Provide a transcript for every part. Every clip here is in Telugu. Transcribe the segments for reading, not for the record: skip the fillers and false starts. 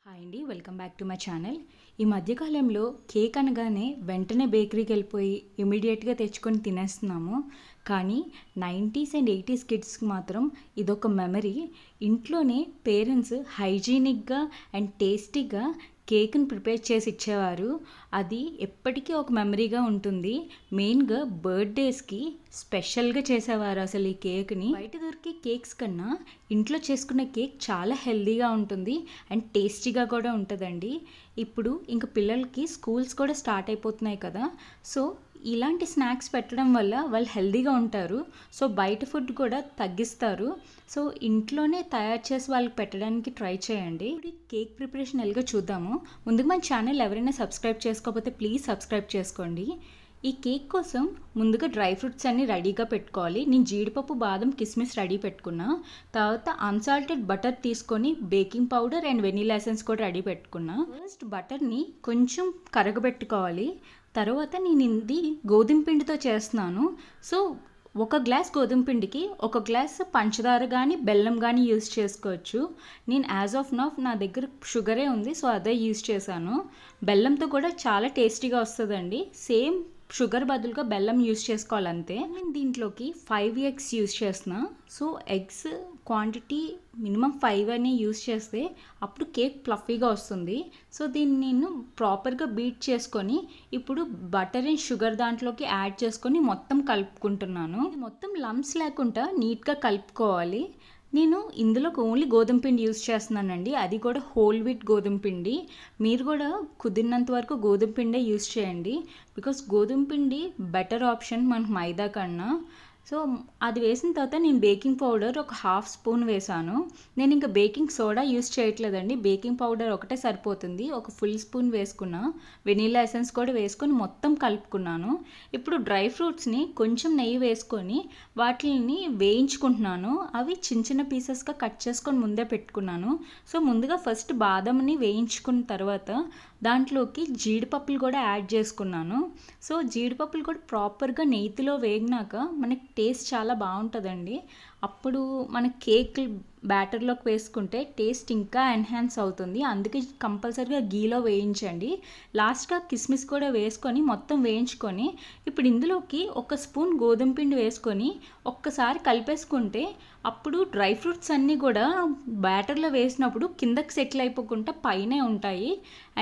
హాయ్ అండి, welcome back to my channel. ఈ మధ్యకాలంలో కేక్ అనగానే వెంటనే బేకరీకి వెళ్ళిపోయి ఇమీడియట్గా తెచ్చుకొని తినేస్తున్నాము. కానీ 90s అండ్ 80s కిడ్స్కి మాత్రం ఇదొక మెమరీ. ఇంట్లోనే పేరెంట్స్ హైజీనిక్గా అండ్ టేస్టీగా కేక్ని ప్రిపేర్ చేసి ఇచ్చేవారు. అది ఎప్పటికీ ఒక మెమరీగా ఉంటుంది. మెయిన్గా బర్త్డేస్కి స్పెషల్గా చేసేవారు అసలు ఈ కేక్ని. బయట దొరికే కేక్స్ కన్నా ఇంట్లో చేసుకునే కేక్ చాలా హెల్తీగా ఉంటుంది అండ్ టేస్టీగా కూడా ఉంటుందండి. ఇప్పుడు ఇంక పిల్లలకి స్కూల్స్ కూడా స్టార్ట్ అయిపోతున్నాయి కదా, సో ఇలాంటి స్నాక్స్ పెట్టడం వల్ల వాళ్ళు హెల్తీగా ఉంటారు. సో బయట ఫుడ్ కూడా తగ్గిస్తారు. సో ఇంట్లోనే తయారు చేసి వాళ్ళకి పెట్టడానికి ట్రై చేయండి. ఇప్పుడు కేక్ ప్రిపరేషన్ ఎలాగో చూద్దాము. ముందుగా మన ఛానల్ ఎవరైనా సబ్స్క్రైబ్ చేసుకోకపోతే ప్లీజ్ సబ్స్క్రైబ్ చేసుకోండి. ఈ కేక్ కోసం ముందుగా డ్రై ఫ్రూట్స్ అన్నీ రెడీగా పెట్టుకోవాలి. నేను జీడిపప్పు, బాదం, కిస్మిస్ రెడీ పెట్టుకున్నా. తర్వాత అన్సాల్టెడ్ బటర్ తీసుకొని baking powder and vanilla essence కూడా రెడీ పెట్టుకున్నా. ఫస్ట్ బటర్ని కొంచెం కరగబెట్టుకోవాలి. తర్వాత నేను ఇది గోధుమ పిండితో చేస్తున్నాను. సో ఒక గ్లాస్ గోధుమ పిండికి ఒక గ్లాస్ పంచదార కానీ బెల్లం కానీ యూజ్ చేసుకోవచ్చు. నేను యాజ్ ఆఫ్ నౌ నా దగ్గర షుగరే ఉంది, సో అదే యూజ్ చేశాను. బెల్లంతో కూడా చాలా టేస్టీగా వస్తుందండి. సేమ్ షుగర్ బదులుగా బెల్లం యూజ్ చేసుకోవాలంతే. నేను దీంట్లోకి 5 ఎగ్స్ యూజ్ చేస్తున్నా. సో ఎగ్స్ క్వాంటిటీ మినిమం 5 అని యూజ్ చేస్తే అప్పుడు కేక్ ఫ్లఫీగా వస్తుంది. సో దీన్ని నేను ప్రాపర్గా బీట్ చేసుకొని ఇప్పుడు బటర్ అండ్ షుగర్ దాంట్లోకి యాడ్ చేసుకొని మొత్తం కలుపుకుంటున్నాను. మొత్తం లంప్స్ లేకుండా నీట్గా కలుపుకోవాలి. నేను ఇందులోకి ఓన్లీ గోధుమ పిండి యూజ్ చేస్తున్నానండి, అది కూడా హోల్ వీట్ గోధుమ పిండి. మీరు కూడా కుదిరినంత వరకు గోధుమ పిండే యూజ్ చేయండి, బికాస్ గోధుమ పిండి బెటర్ ఆప్షన్ మనకు మైదా కన్నా. సో అది వేసిన తర్వాత నేను బేకింగ్ పౌడర్ ఒక 1/2 స్పూన్ వేసాను. నేను ఇంకా బేకింగ్ సోడా యూజ్ చేయట్లేదండి, బేకింగ్ పౌడర్ ఒకటే సరిపోతుంది. ఒక ఫుల్ స్పూన్ వేసుకున్నా. వెనీలా ఎసెన్స్ కూడా వేసుకొని మొత్తం కలుపుకున్నాను. ఇప్పుడు డ్రై ఫ్రూట్స్ని కొంచెం నెయ్యి వేసుకొని వాటిని వేయించుకుంటున్నాను. అవి చిన్న చిన్న పీసెస్గా కట్ చేసుకొని ముందే పెట్టుకున్నాను. సో ముందుగా ఫస్ట్ బాదంని వేయించుకున్న తర్వాత దాంట్లోకి జీడిపప్పులు కూడా యాడ్ చేసుకున్నాను. సో జీడిపప్పులు కూడా ప్రాపర్గా నెయ్యిలో వేగినాక మనకి టేస్ట్ చాలా బాగుంటుందండి. అప్పుడు మన కేక్ బ్యాటర్లోకి వేసుకుంటే టేస్ట్ ఇంకా ఎన్హాన్స్ అవుతుంది. అందుకే కంపల్సరీగా గీలో వేయించండి. లాస్ట్గా కిస్మిస్ కూడా వేసుకొని మొత్తం వేయించుకొని ఇప్పుడు ఇందులోకి 1 స్పూన్ గోధుమ పిండి వేసుకొని ఒక్కసారి కలిపేసుకుంటే అప్పుడు డ్రై ఫ్రూట్స్ అన్నీ కూడా బ్యాటర్లో వేసినప్పుడు కిందకి సెటిల్ అయిపోకుండా పైనే ఉంటాయి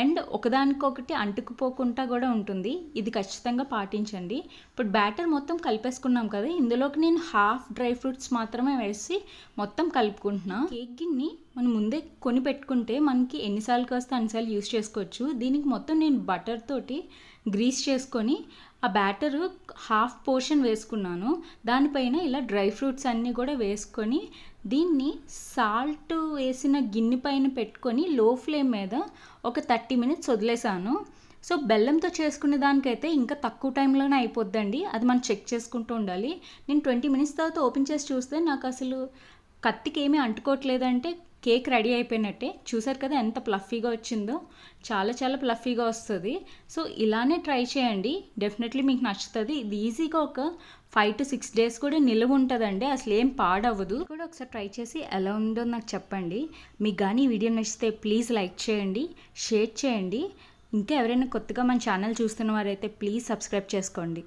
అండ్ ఒకదానికొకటి అంటుకుపోకుండా కూడా ఉంటుంది. ఇది ఖచ్చితంగా పాటించండి. ఇప్పుడు బ్యాటర్ మొత్తం కలిపేసుకున్నాం కదా, ఇందులోకి నేను హాఫ్ డ్రై ఫ్రూట్స్ మాత్రమే వేసి మొత్తం కలుపుకుంటున్నా. కేక్ గిన్ని మనం ముందే కొని పెట్టుకుంటే మనకి ఎన్నిసార్లు కాస్తే అన్నిసార్లు యూజ్ చేసుకోవచ్చు. దీనికి మొత్తం నేను బటర్ తోటి గ్రీస్ చేసుకొని ఆ బ్యాటర్ హాఫ్ పోర్షన్ వేసుకున్నాను. దానిపైన ఇలా డ్రై ఫ్రూట్స్ అన్నీ కూడా వేసుకొని దీన్ని సాల్ట్ వేసిన గిన్నె పైన పెట్టుకొని లో ఫ్లేమ్ మీద ఒక 30 మినిట్స్ వదిలేసాను. సో బెల్లంతో చేసుకునే దానికైతే ఇంకా తక్కువ టైంలోనే అయిపోద్దండి, అది మనం చెక్ చేసుకుంటూ ఉండాలి. నేను 20 మినిట్స్ తర్వాత ఓపెన్ చేసి చూస్తే నాకు అసలు కత్తికి ఏమీ అంటుకోవట్లేదంటే కేక్ రెడీ అయిపోయినట్టే. చూసారు కదా ఎంత ప్లఫీగా వచ్చిందో, చాలా చాలా ప్లఫీగా వస్తుంది. సో ఇలానే ట్రై చేయండి, డెఫినెట్లీ మీకు నచ్చుతుంది. ఇది ఈజీగా ఒక 5 to 6 days కూడా నిలువ ఉంటుందండి, అసలు ఏం పాడవ్వదు. కూడా ఒకసారి ట్రై చేసి ఎలా ఉందో నాకు చెప్పండి. మీకు కానీ ఈ వీడియో నచ్చితే ప్లీజ్ లైక్ చేయండి, షేర్ చేయండి. ఇంకా ఎవరైనా కొత్తగా మన ఛానల్ చూస్తున్న వారైతే ప్లీజ్ సబ్స్క్రైబ్ చేసుకోండి.